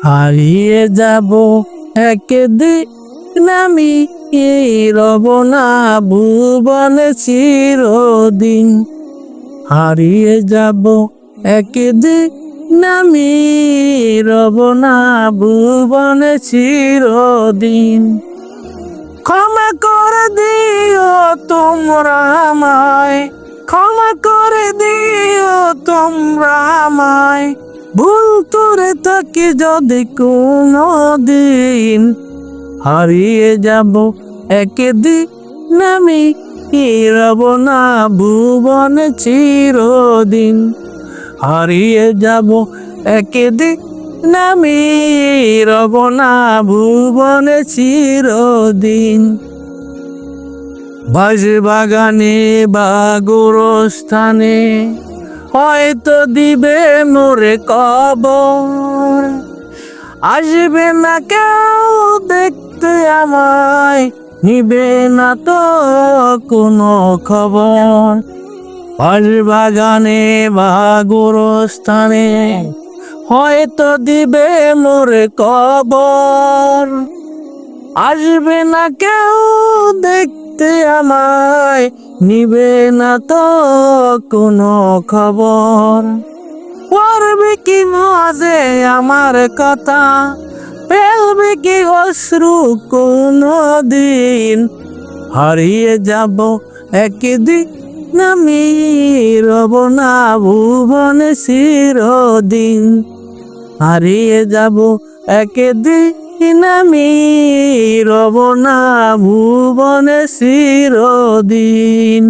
হারিয়ে যাব একদিন আমি, রব না ভুবনে চিরদিন। হারিয়ে যাব একদিন আমি, রব না ভুবনে চিরদিন। ক্ষমা করে দিও তোমরা আমায়, ক্ষমা করে দিও তোমরা আমায়, ভুল করে থাকি যদি কোনো দিন। হারিয়ে যাব একদিন আমি, রব না ভুবনে চিরদিন। হারিয়ে যাব একদিন আমি, রব না ভুবনে চিরদিন। বাঁশবাগানে বা গোরস্থানে হয়তো দিবে মোরে কবর, আসবে না কেউ দেখতে আমায়, নিবে না তো কোনো খবর। বাঁশবাগানে বা গোরস্থানে হয়তো দিবে মোরে কবর, আসবে না কেউ দেখতে আমায়, নিবে না তো কোনো খবর। পড়বে কি মাঝে আমার কথা, ফেলবে কি অশ্রু কোনো দিন। হারিয়ে যাব একদিন আমি, রব না ভুবনে চিরদিন। হারিয়ে যাব একদিন আমি, রব না ভুবনে চিরদিন।